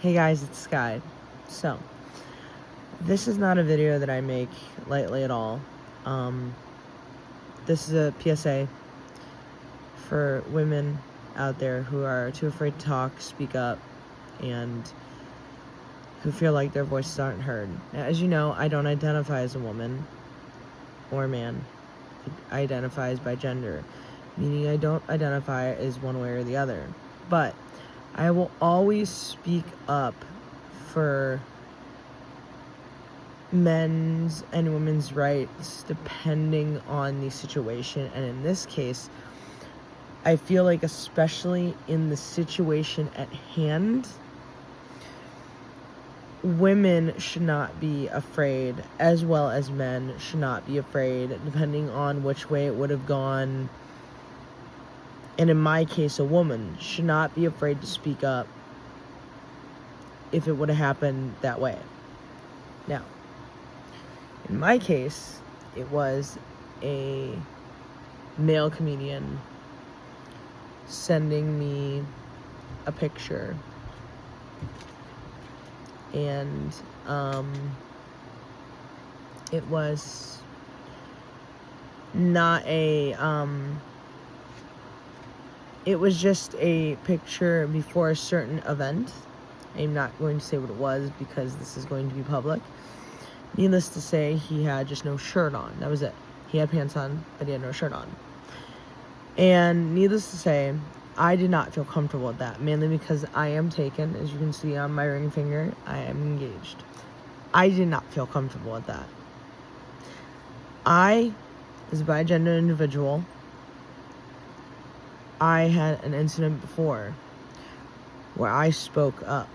Hey guys, it's Sky. So, this is not a video that I make lightly at all. This is a PSA for women out there who are too afraid to talk, speak up, and who feel like their voices aren't heard. Now, as you know, I don't identify as a woman or a man. I identify as by gender, meaning I don't identify as one way or the other. But I will always speak up for men's and women's rights depending on the situation. And in this case, I feel like especially in the situation at hand, women should not be afraid, as well as men should not be afraid, depending on which way it would have gone. And in my case, a woman should not be afraid to speak up if it would have happened that way. Now, in my case, it was a male comedian sending me a picture, and it was not a it was just a picture before a certain event. I'm not going to say what it was because this is going to be public. Needless to say, he had just no shirt on. That was it. He had pants on, but he had no shirt on. And needless to say, I did not feel comfortable with that, mainly because I am taken. As you can see on my ring finger, I am engaged. I did not feel comfortable with that. I, as a bi-gender individual, I had an incident before where I spoke up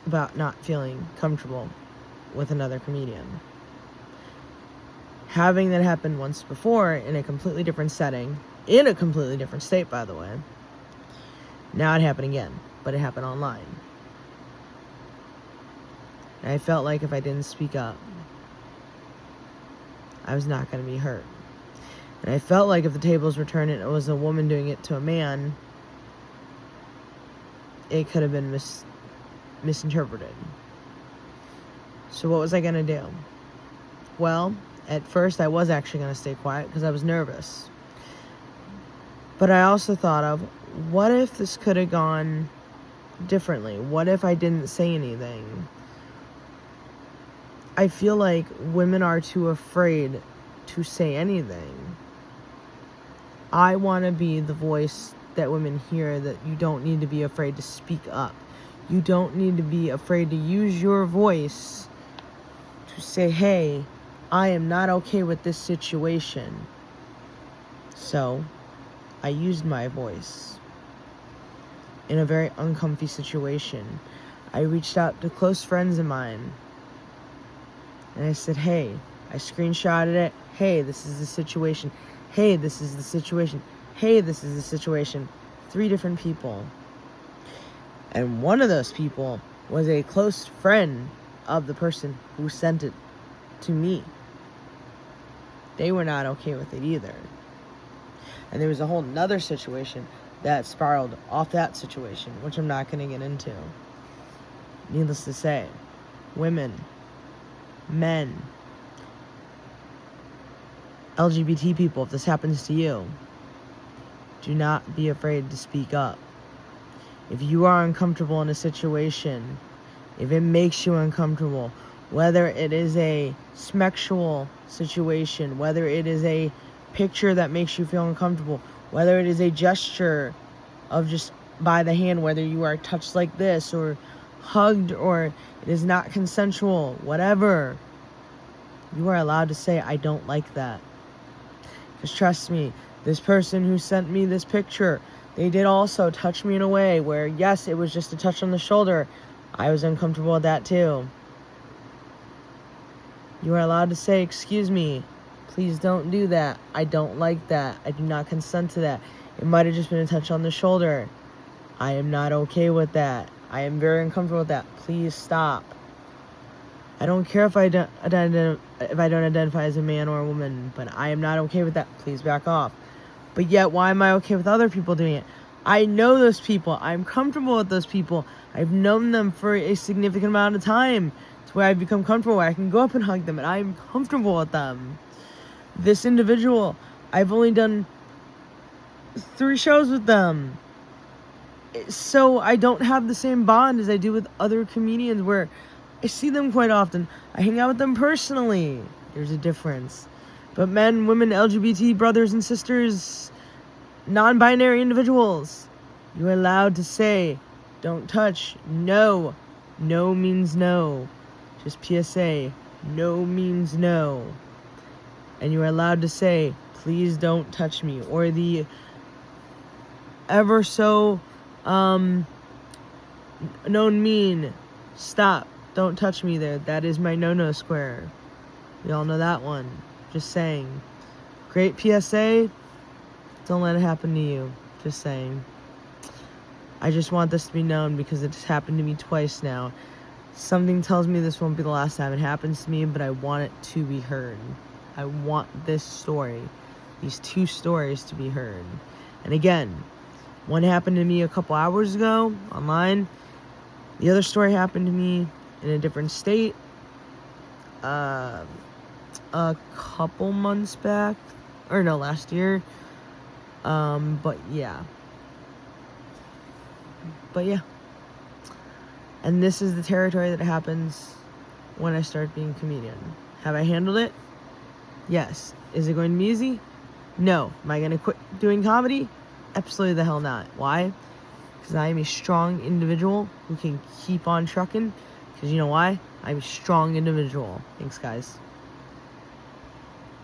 about not feeling comfortable with another comedian. Having that happen once before in a completely different setting, in a completely different state, by the way, now it happened again, but it happened online. And I felt like if I didn't speak up, I was not going to be hurt. And I felt like if the tables were turned and it was a woman doing it to a man, it could have been misinterpreted. So what was I going to do? Well, at first I was actually going to stay quiet because I was nervous. But I also thought of, what if this could have gone differently? What if I didn't say anything? I feel like women are too afraid to say anything. I want to be the voice that women hear, that you don't need to be afraid to speak up. You don't need to be afraid to use your voice to say, hey, I am not okay with this situation. So, I used my voice in a very uncomfy situation. I reached out to close friends of mine, and I said, hey, I screenshotted it. Hey, this is the situation. Hey, this is the situation. Hey, this is the situation. 3 different people. And one of those people was a close friend of the person who sent it to me. They were not okay with it either. And there was a whole nother situation that spiraled off that situation, which I'm not going to get into. Needless to say, women, men, LGBT people, if this happens to you, do not be afraid to speak up. If you are uncomfortable in a situation, if it makes you uncomfortable, whether it is a sexual situation, whether it is a picture that makes you feel uncomfortable, whether it is a gesture of just by the hand, whether you are touched like this or hugged or it is not consensual, whatever, you are allowed to say, I don't like that. Because trust me, this person who sent me this picture, they did also touch me in a way where, yes, it was just a touch on the shoulder. I was uncomfortable with that too. You are allowed to say, excuse me, please don't do that. I don't like that. I do not consent to that. It might have just been a touch on the shoulder. I am not okay with that. I am very uncomfortable with that. Please stop. I don't care if I don't identify as a man or a woman, but I am not okay with that. Please back off. But yet, why am I okay with other people doing it? I know those people. I'm comfortable with those people. I've known them for a significant amount of time. It's where I've become comfortable, where I can go up and hug them, and I'm comfortable with them. This individual, I've only done 3 shows with them. So I don't have the same bond as I do with other comedians, where I see them quite often. I hang out with them personally. There's a difference. But men, women, LGBT brothers and sisters, non-binary individuals, you're allowed to say, don't touch. No. No means no. Just PSA. No means no. And you're allowed to say, please don't touch me. Or the ever so known mean, stop. Don't touch me there. That is my no-no square. We all know that one. Just saying. Great PSA. Don't let it happen to you. Just saying. I just want this to be known because it's happened to me twice now. Something tells me this won't be the last time it happens to me, but I want it to be heard. I want this story, these 2 stories, to be heard. And again, one happened to me a couple hours ago online. The other story happened to me in a different state a couple months back. Or no, last year. But yeah. And this is the territory that happens when I start being a comedian. Have I handled it? Yes. Is it going to be easy? No. Am I going to quit doing comedy? Absolutely the hell not. Why? Because I am a strong individual who can keep on trucking. Because you know why? I'm a strong individual. Thanks, guys.